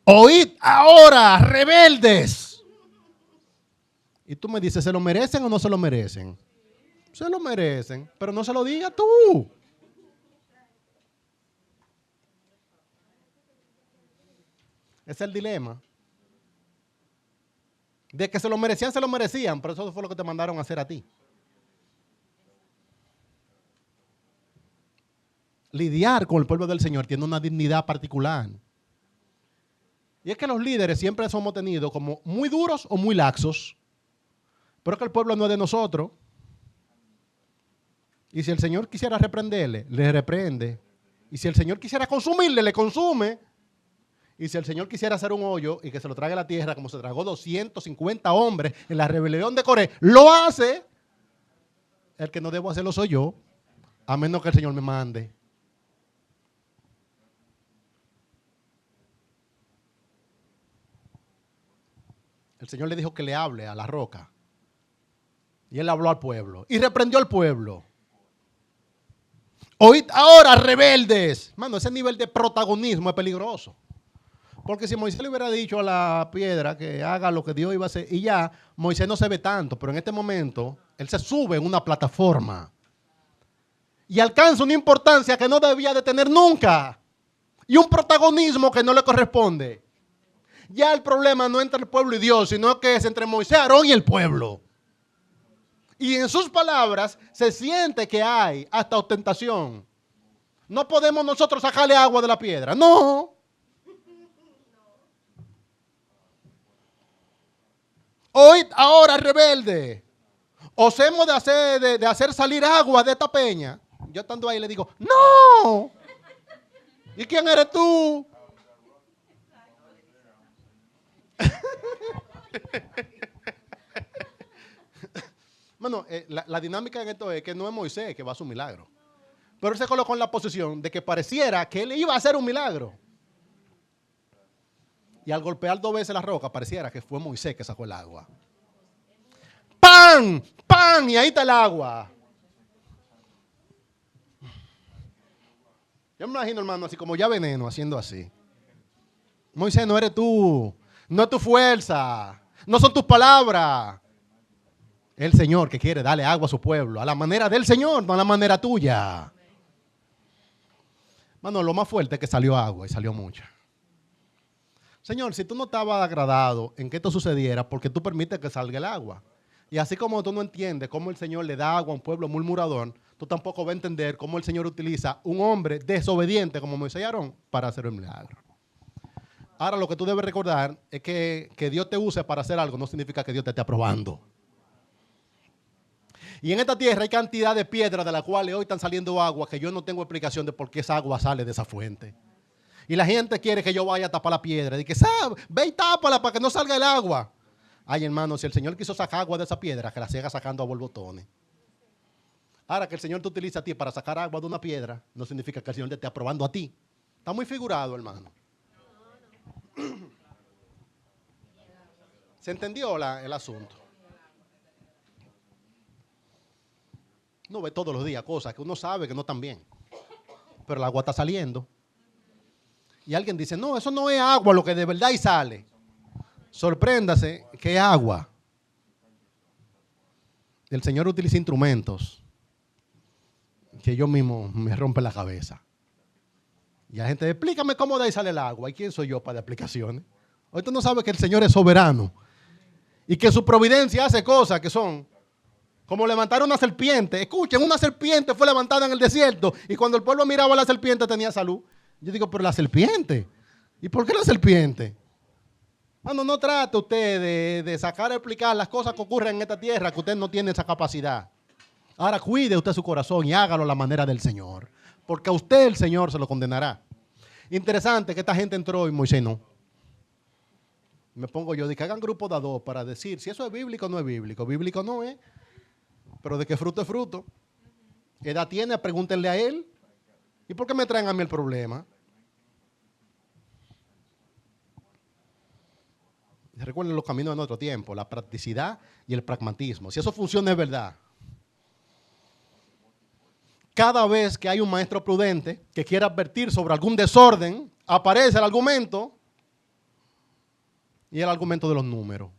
Oíd ahora, rebeldes. Y tú me dices, ¿se lo merecen o no se lo merecen? Se lo merecen, pero no se lo digas tú. Ese es el dilema. De que se lo merecían, pero eso fue lo que te mandaron a hacer a ti. Lidiar con el pueblo del Señor tiene una dignidad particular. Y es que los líderes siempre somos tenidos como muy duros o muy laxos. Pero es que el pueblo no es de nosotros. Y si el Señor quisiera reprenderle, le reprende. Y si el Señor quisiera consumirle, le consume. Y si el Señor quisiera hacer un hoyo y que se lo trague a la tierra, como se tragó 250 hombres en la rebelión de Coré, lo hace. El que no debo hacerlo soy yo, a menos que el Señor me mande. El Señor le dijo que le hable a la roca. Y él habló al pueblo. Y reprendió al pueblo. Oíd ahora, rebeldes. Mano, ese nivel de protagonismo es peligroso. Porque si Moisés le hubiera dicho a la piedra que haga lo que Dios iba a hacer, y ya, Moisés no se ve tanto, pero en este momento, él se sube en una plataforma. Y alcanza una importancia que no debía de tener nunca. Y un protagonismo que no le corresponde. Ya el problema no es entre el pueblo y Dios, sino que es entre Moisés, Aarón y el pueblo. Y en sus palabras se siente que hay hasta ostentación. No podemos nosotros sacarle agua de la piedra. No. Oíd ahora, rebelde. Os hemos de hacer salir agua de esta peña. Yo estando ahí le digo, no. ¿Y quién eres tú? Bueno, la dinámica en esto es que no es Moisés que va a hacer un milagro. Pero él se colocó en la posición de que pareciera que él iba a hacer un milagro. Y al golpear 2 veces la roca, pareciera que fue Moisés que sacó el agua. ¡Pam! ¡Pam! Y ahí está el agua. Yo me imagino, hermano, así como ya veneno, haciendo así. Moisés, no eres tú. No es tu fuerza. No son tus palabras. El Señor que quiere darle agua a su pueblo. A la manera del Señor, no a la manera tuya. Mano, lo más fuerte es que salió agua y salió mucha. Señor, si tú no estabas agradado en que esto sucediera, porque tú permites que salga el agua. Y así como tú no entiendes cómo el Señor le da agua a un pueblo murmurador, tú tampoco vas a entender cómo el Señor utiliza un hombre desobediente como Moisés y Aarón para hacer un milagro. Ahora, lo que tú debes recordar es que Dios te use para hacer algo no significa que Dios te esté aprobando. Y en esta tierra hay cantidad de piedras de las cuales hoy están saliendo agua que yo no tengo explicación de por qué esa agua sale de esa fuente. Y la gente quiere que yo vaya a tapar la piedra. Y que, ve y tápala para que no salga el agua. Ay, hermano, si el Señor quiso sacar agua de esa piedra, que la siga sacando a borbotones. Ahora, que el Señor te utiliza a ti para sacar agua de una piedra, no significa que el Señor te esté aprobando a ti. Está muy figurado, hermano. ¿Se entendió el asunto? Uno ve todos los días cosas que uno sabe que no están bien. Pero el agua está saliendo. Y alguien dice, no, eso no es agua, lo que de verdad y sale. Sorpréndase que es agua. El Señor utiliza instrumentos que yo mismo me rompe la cabeza. Y la gente, explícame cómo de ahí sale el agua. ¿Y quién soy yo para dar explicaciones? Hoy tú no sabes que el Señor es soberano. Y que su providencia hace cosas que son como levantar una serpiente. Escuchen, una serpiente fue levantada en el desierto y cuando el pueblo miraba a la serpiente tenía salud. Yo digo, pero la serpiente. ¿Y por qué la serpiente? Cuando no trate usted de sacar a explicar las cosas que ocurren en esta tierra, que usted no tiene esa capacidad. Ahora cuide usted su corazón y hágalo a la manera del Señor. Porque a usted el Señor se lo condenará. Interesante que esta gente entró y Moisés no. Me pongo yo de que hagan grupo de a dos para decir si eso es bíblico o no es bíblico. Bíblico no es. Pero de qué fruto es fruto. ¿Qué edad tiene? Pregúntenle a él. ¿Y por qué me traen a mí el problema? Recuerden los caminos de nuestro tiempo, la practicidad y el pragmatismo. Si eso funciona es verdad. Cada vez que hay un maestro prudente que quiera advertir sobre algún desorden, aparece el argumento y el argumento de los números.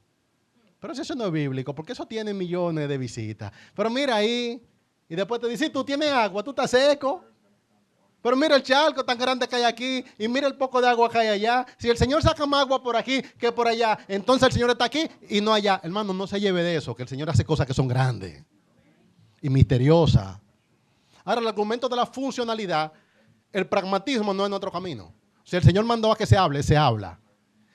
Pero eso no es bíblico, porque eso tiene millones de visitas. Pero mira ahí, y después te dice, tú tienes agua, tú estás seco. Pero mira el charco tan grande que hay aquí y mira el poco de agua que hay allá. Si el Señor saca más agua por aquí que por allá, entonces el Señor está aquí y no allá. Hermano, no se lleve de eso, que el Señor hace cosas que son grandes y misteriosas. Ahora, el argumento de la funcionalidad, el pragmatismo no es nuestro camino. Si el Señor mandó a que se hable, se habla.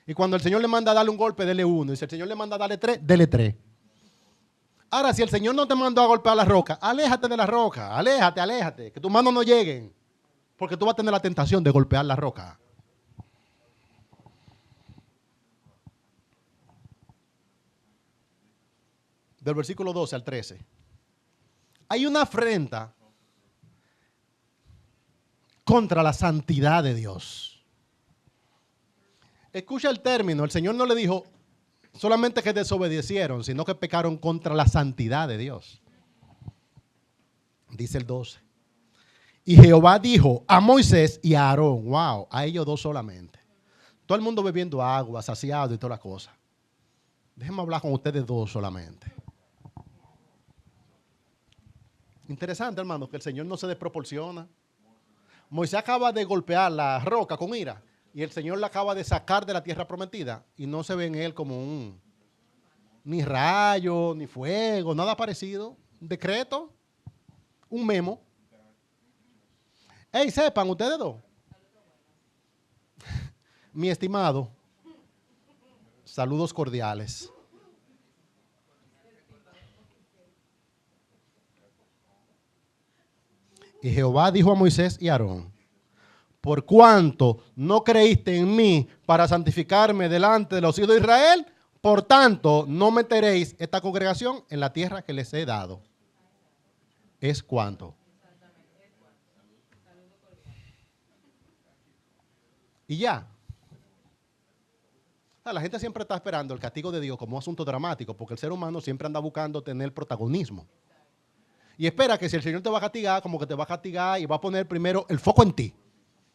Y cuando el Señor le manda a darle un golpe, dele uno. Y si el Señor le manda a darle tres, dele tres. Ahora, si el Señor no te mandó a golpear la roca, aléjate de la roca, aléjate, que tus manos no lleguen. Porque tú vas a tener la tentación de golpear la roca. Del versículo 12 al 13. Hay una afrenta contra la santidad de Dios. Escucha el término. El Señor no le dijo solamente que desobedecieron, sino que pecaron contra la santidad de Dios. Dice el 12. Y Jehová dijo a Moisés y a Aarón, wow, a ellos dos solamente. Todo el mundo bebiendo agua, saciado y todas las cosas. Déjenme hablar con ustedes dos solamente. Interesante, hermano, que el Señor no se desproporciona. Moisés acaba de golpear la roca con ira y el Señor la acaba de sacar de la tierra prometida y no se ve en él como ni rayo, ni fuego, nada parecido. Un decreto, un memo. Hey, sepan ustedes dos. Mi estimado, saludos cordiales. Y Jehová dijo a Moisés y a Aarón, por cuanto no creíste en mí para santificarme delante de los hijos de Israel, por tanto no meteréis esta congregación en la tierra que les he dado. ¿Es cuánto? Y ya. La gente siempre está esperando el castigo de Dios como asunto dramático, porque el ser humano siempre anda buscando tener protagonismo. Y espera que si el Señor te va a castigar, como que te va a castigar y va a poner primero el foco en ti.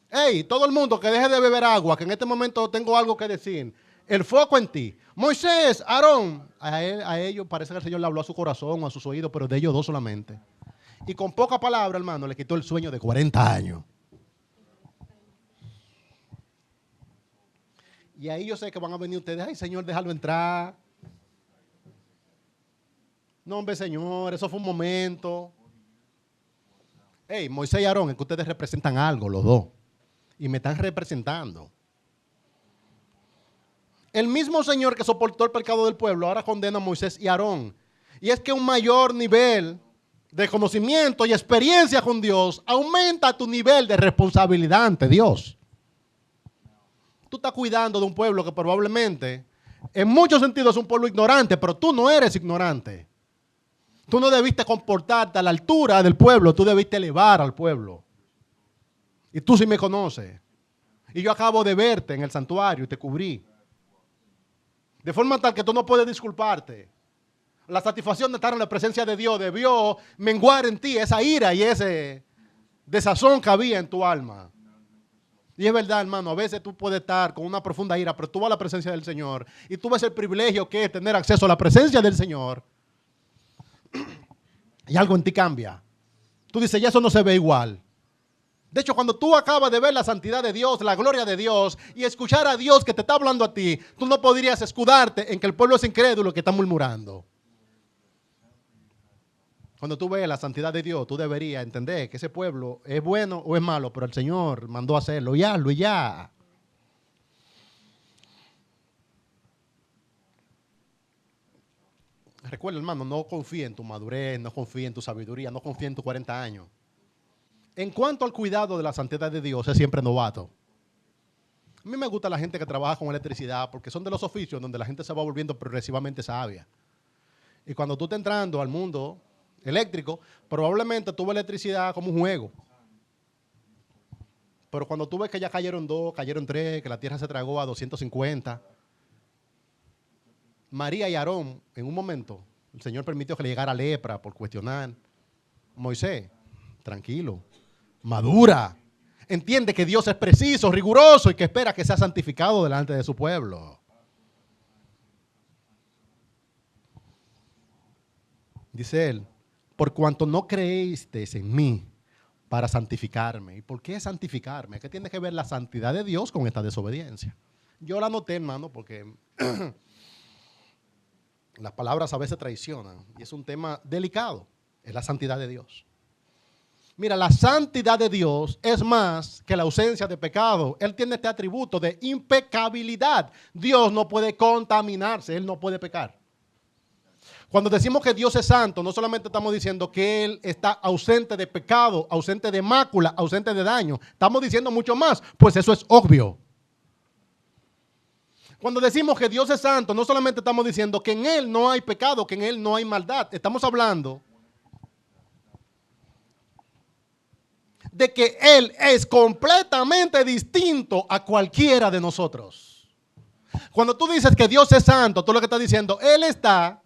Hey, todo el mundo que deje de beber agua, que en este momento tengo algo que decir. El foco en ti. Moisés, Aarón, a ellos parece que el Señor le habló a su corazón o a sus oídos, pero de ellos dos solamente. Y con poca palabra, hermano, le quitó el sueño de 40 años. Y ahí yo sé que van a venir ustedes, ay Señor, déjalo entrar. No, hombre, Señor, eso fue un momento. Hey, Moisés y Aarón, es que ustedes representan algo, los dos. Y me están representando. El mismo Señor que soportó el pecado del pueblo, ahora condena a Moisés y Aarón. Y es que un mayor nivel de conocimiento y experiencia con Dios aumenta tu nivel de responsabilidad ante Dios. Tú estás cuidando de un pueblo que probablemente, en muchos sentidos es un pueblo ignorante, pero tú no eres ignorante. Tú no debiste comportarte a la altura del pueblo, tú debiste elevar al pueblo. Y tú sí me conoces. Y yo acabo de verte en el santuario y te cubrí. De forma tal que tú no puedes disculparte. La satisfacción de estar en la presencia de Dios debió menguar en ti esa ira y ese desazón que había en tu alma. Y es verdad, hermano, a veces tú puedes estar con una profunda ira, pero tú vas a la presencia del Señor y tú ves el privilegio que es tener acceso a la presencia del Señor y algo en ti cambia. Tú dices, ya eso no se ve igual. De hecho, cuando tú acabas de ver la santidad de Dios, la gloria de Dios y escuchar a Dios que te está hablando a ti, tú no podrías escudarte en que el pueblo es incrédulo que está murmurando. Cuando tú ves la santidad de Dios, tú deberías entender que ese pueblo es bueno o es malo, pero el Señor mandó a hacerlo y hazlo y ya. Recuerda, hermano, no confíe en tu madurez, no confíe en tu sabiduría, no confíe en tus 40 años. En cuanto al cuidado de la santidad de Dios, es siempre novato. A mí me gusta la gente que trabaja con electricidad porque son de los oficios donde la gente se va volviendo progresivamente sabia. Y cuando tú estás entrando al mundo eléctrico, probablemente tú ves electricidad como un juego. Pero cuando tú ves que ya cayeron 2, cayeron 3, que la tierra se tragó a 250, María y Aarón, en un momento, el Señor permitió que le llegara lepra por cuestionar. Moisés, tranquilo, madura. Entiende que Dios es preciso, riguroso y que espera que sea santificado delante de su pueblo. Dice él, por cuanto no creísteis en mí para santificarme. ¿Y por qué santificarme? ¿Qué tiene que ver la santidad de Dios con esta desobediencia? Yo la anoté, hermano, porque las palabras a veces traicionan y es un tema delicado, es la santidad de Dios. Mira, la santidad de Dios es más que la ausencia de pecado. Él tiene este atributo de impecabilidad. Dios no puede contaminarse, Él no puede pecar. Cuando decimos que Dios es santo, no solamente estamos diciendo que Él está ausente de pecado, ausente de mácula, ausente de daño. Estamos diciendo mucho más, pues eso es obvio. Cuando decimos que Dios es santo, no solamente estamos diciendo que en Él no hay pecado, que en Él no hay maldad. Estamos hablando de que Él es completamente distinto a cualquiera de nosotros. Cuando tú dices que Dios es santo, tú lo que estás diciendo, Él está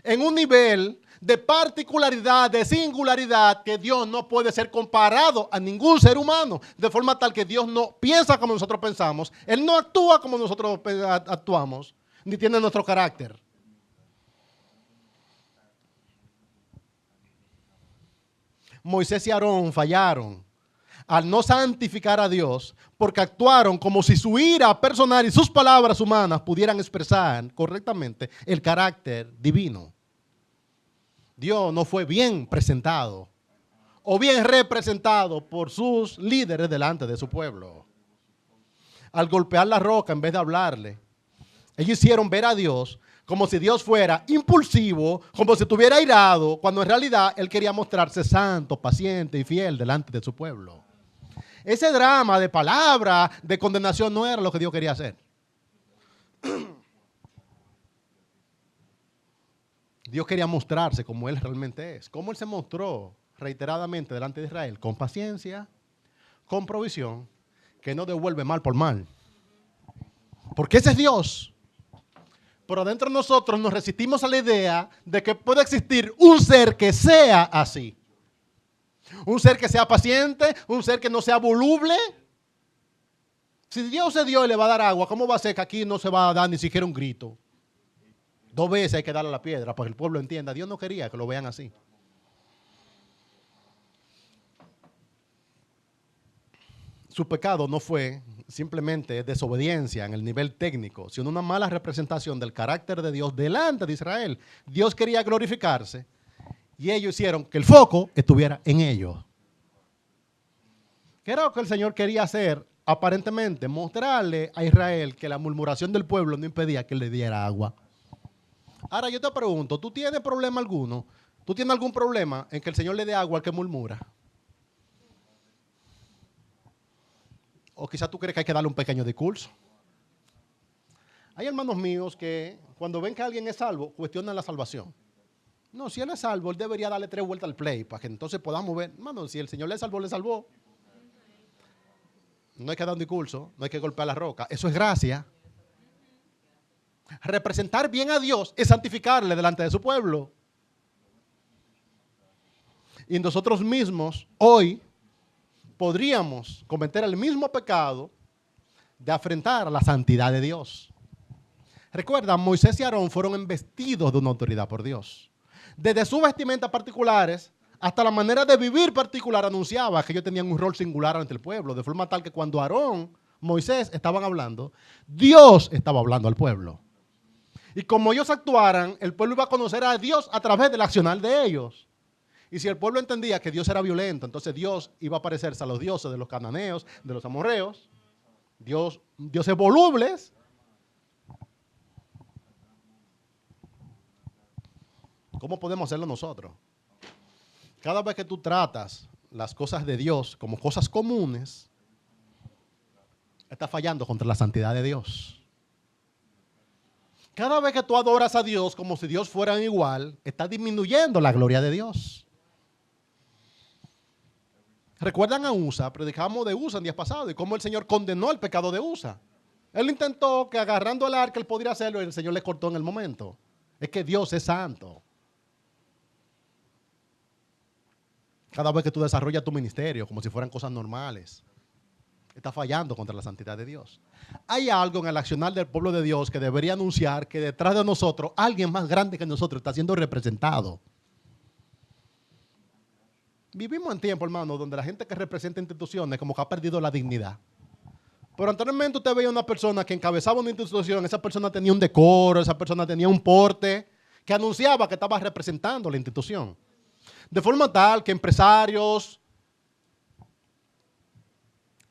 en un nivel de particularidad, de singularidad, que Dios no puede ser comparado a ningún ser humano, de forma tal que Dios no piensa como nosotros pensamos, Él no actúa como nosotros actuamos, ni tiene nuestro carácter. Moisés y Aarón fallaron al no santificar a Dios porque actuaron como si su ira personal y sus palabras humanas pudieran expresar correctamente el carácter divino. Dios no fue bien presentado o bien representado por sus líderes delante de su pueblo. Al golpear la roca en vez de hablarle, ellos hicieron ver a Dios como si Dios fuera impulsivo, como si estuviera airado, cuando en realidad Él quería mostrarse santo, paciente y fiel delante de su pueblo. Ese drama de palabra, de condenación, no era lo que Dios quería hacer. Dios quería mostrarse como Él realmente es. Como Él se mostró reiteradamente delante de Israel, con paciencia, con provisión, que no devuelve mal por mal. Porque ese es Dios. Pero dentro de nosotros nos resistimos a la idea de que puede existir un ser que sea así. Un ser que sea paciente, un ser que no sea voluble. Si Dios es Dios y le va a dar agua, ¿cómo va a ser que aquí no se va a dar ni siquiera un grito? 2 veces hay que darle a la piedra para que el pueblo entienda. Dios no quería que lo vean así. Su pecado no fue simplemente desobediencia en el nivel técnico, sino una mala representación del carácter de Dios delante de Israel. Dios quería glorificarse y ellos hicieron que el foco estuviera en ellos. ¿Qué era lo que el Señor quería hacer? Aparentemente, mostrarle a Israel que la murmuración del pueblo no impedía que le diera agua. Ahora yo te pregunto, ¿tú tienes problema alguno? ¿Tú tienes algún problema en que el Señor le dé agua al que murmura? O quizás tú crees que hay que darle un pequeño discurso. Hay hermanos míos que cuando ven que alguien es salvo, cuestionan la salvación. No, si él es salvo, él debería darle 3 vueltas al play para que entonces podamos ver. Hermano, si el Señor le salvó, le salvó. No hay que dar un discurso, no hay que golpear la roca. Eso es gracia. Representar bien a Dios es santificarle delante de su pueblo. Y nosotros mismos, hoy, podríamos cometer el mismo pecado de afrentar a la santidad de Dios. Recuerda, Moisés y Aarón fueron investidos de una autoridad por Dios. Desde sus vestimentas particulares hasta la manera de vivir particular anunciaba que ellos tenían un rol singular ante el pueblo, de forma tal que cuando Aarón, Moisés estaban hablando, Dios estaba hablando al pueblo. Y como ellos actuaran, el pueblo iba a conocer a Dios a través del accionar de ellos. Y si el pueblo entendía que Dios era violento, entonces Dios iba a parecerse a los dioses de los cananeos, de los amorreos, dioses volubles. ¿Cómo podemos hacerlo nosotros? Cada vez que tú tratas las cosas de Dios como cosas comunes, estás fallando contra la santidad de Dios. Cada vez que tú adoras a Dios como si Dios fuera igual, estás disminuyendo la gloria de Dios. ¿Recuerdan a Usa? Predicamos de Usa en días pasados y cómo el Señor condenó el pecado de Usa. Él intentó que agarrando el arca él podría hacerlo y el Señor le cortó en el momento. Es que Dios es santo. Cada vez que tú desarrollas tu ministerio como si fueran cosas normales, estás fallando contra la santidad de Dios. Hay algo en el accionar del pueblo de Dios que debería anunciar que detrás de nosotros, alguien más grande que nosotros está siendo representado. Vivimos en tiempo, hermano, donde la gente que representa instituciones como que ha perdido la dignidad. Pero anteriormente usted veía una persona que encabezaba una institución, esa persona tenía un decoro, esa persona tenía un porte que anunciaba que estaba representando la institución. De forma tal que empresarios,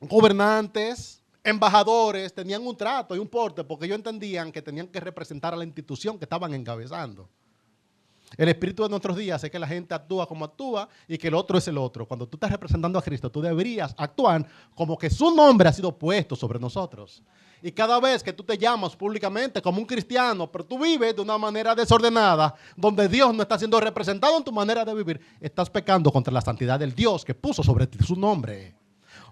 gobernantes, embajadores tenían un trato y un porte porque ellos entendían que tenían que representar a la institución que estaban encabezando. El espíritu de nuestros días es que la gente actúa como actúa y que el otro es el otro. Cuando tú estás representando a Cristo, tú deberías actuar como que su nombre ha sido puesto sobre nosotros. Y cada vez que tú te llamas públicamente como un cristiano, pero tú vives de una manera desordenada, donde Dios no está siendo representado en tu manera de vivir, estás pecando contra la santidad del Dios que puso sobre ti su nombre.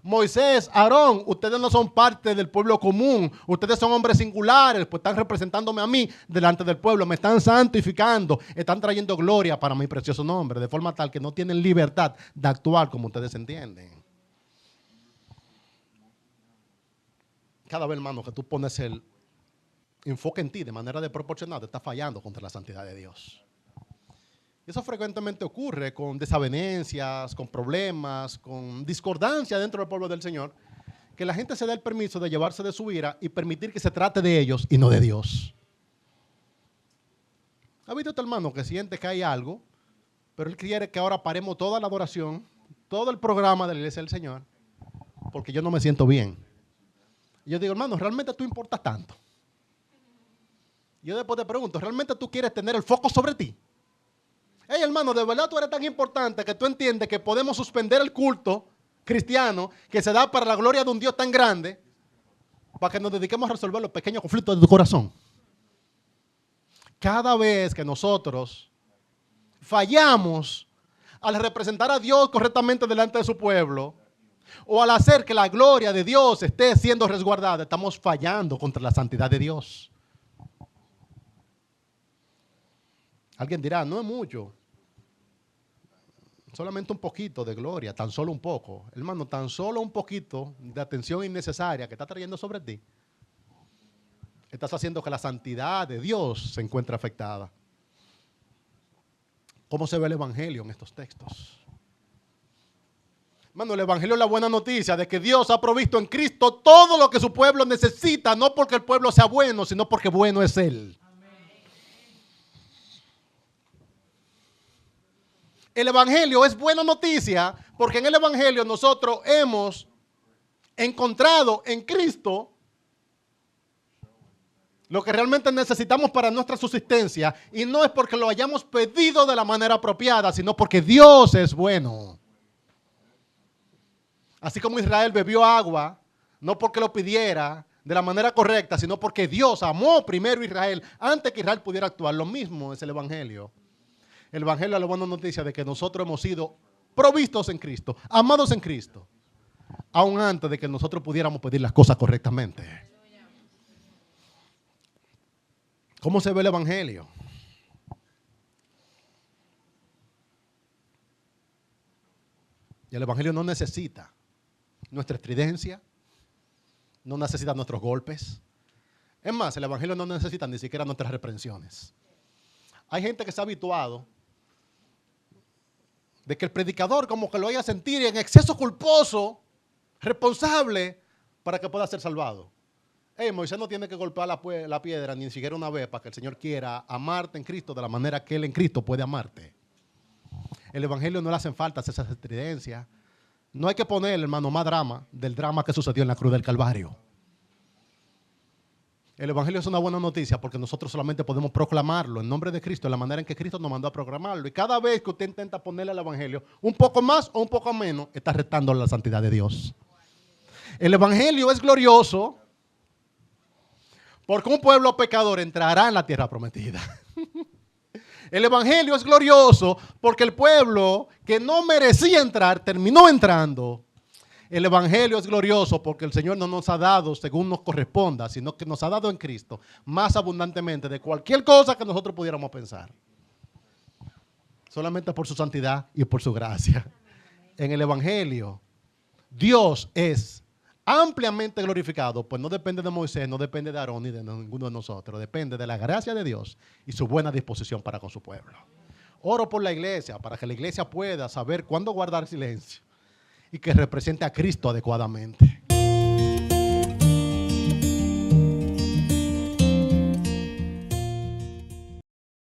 Moisés, Aarón, ustedes no son parte del pueblo común, ustedes son hombres singulares, pues están representándome a mí delante del pueblo, me están santificando, están trayendo gloria para mi precioso nombre, de forma tal que no tienen libertad de actuar como ustedes entienden. Cada vez, hermano, que tú pones el enfoque en ti de manera desproporcionada, estás fallando contra la santidad de Dios. Eso frecuentemente ocurre con desavenencias, con problemas, con discordancia dentro del pueblo del Señor, que la gente se da el permiso de llevarse de su ira y permitir que se trate de ellos y no de Dios. ¿Ha visto este hermano que siente que hay algo, pero él quiere que ahora paremos toda la adoración, todo el programa de la iglesia del Señor, porque yo no me siento bien? Y yo digo, hermano, ¿realmente tú importas tanto? Yo después te pregunto, ¿realmente tú quieres tener el foco sobre ti? Hey, hermano, de verdad tú eres tan importante que tú entiendes que podemos suspender el culto cristiano que se da para la gloria de un Dios tan grande para que nos dediquemos a resolver los pequeños conflictos de tu corazón. Cada vez que nosotros fallamos al representar a Dios correctamente delante de su pueblo o al hacer que la gloria de Dios esté siendo resguardada, estamos fallando contra la santidad de Dios. Alguien dirá, no es mucho. Solamente un poquito de gloria, tan solo un poco. Hermano, tan solo un poquito de atención innecesaria que está trayendo sobre ti. Estás haciendo que la santidad de Dios se encuentre afectada. ¿Cómo se ve el evangelio en estos textos? Hermano, el evangelio es la buena noticia de que Dios ha provisto en Cristo todo lo que su pueblo necesita, no porque el pueblo sea bueno, sino porque bueno es Él. El evangelio es buena noticia porque en el evangelio nosotros hemos encontrado en Cristo lo que realmente necesitamos para nuestra subsistencia, y no es porque lo hayamos pedido de la manera apropiada, sino porque Dios es bueno. Así como Israel bebió agua, no porque lo pidiera de la manera correcta, sino porque Dios amó primero a Israel antes que Israel pudiera actuar. Lo mismo es el evangelio. El evangelio es la buena noticia de que nosotros hemos sido provistos en Cristo, amados en Cristo, aún antes de que nosotros pudiéramos pedir las cosas correctamente. ¿Cómo se ve el evangelio? Y el evangelio no necesita nuestra estridencia, no necesita nuestros golpes. Es más, el evangelio no necesita ni siquiera nuestras reprensiones. Hay gente que se ha habituado de que el predicador como que lo haya sentir en exceso culposo, responsable, para que pueda ser salvado. Hey, Moisés no tiene que golpear la piedra ni siquiera una vez para que el Señor quiera amarte en Cristo de la manera que Él en Cristo puede amarte. El evangelio no le hacen falta esas estridencias. No hay que poner, hermano, más drama del drama que sucedió en la cruz del Calvario. El evangelio es una buena noticia porque nosotros solamente podemos proclamarlo en nombre de Cristo, de la manera en que Cristo nos mandó a proclamarlo. Y cada vez que usted intenta ponerle al evangelio un poco más o un poco menos, está retando la santidad de Dios. El evangelio es glorioso porque un pueblo pecador entrará en la tierra prometida. El evangelio es glorioso porque el pueblo que no merecía entrar terminó entrando. El evangelio es glorioso porque el Señor no nos ha dado según nos corresponda, sino que nos ha dado en Cristo más abundantemente de cualquier cosa que nosotros pudiéramos pensar. Solamente por su santidad y por su gracia. En el evangelio, Dios es ampliamente glorificado, pues no depende de Moisés, no depende de Aarón ni de ninguno de nosotros, depende de la gracia de Dios y su buena disposición para con su pueblo. Oro por la iglesia, para que la iglesia pueda saber cuándo guardar silencio y que represente a Cristo adecuadamente.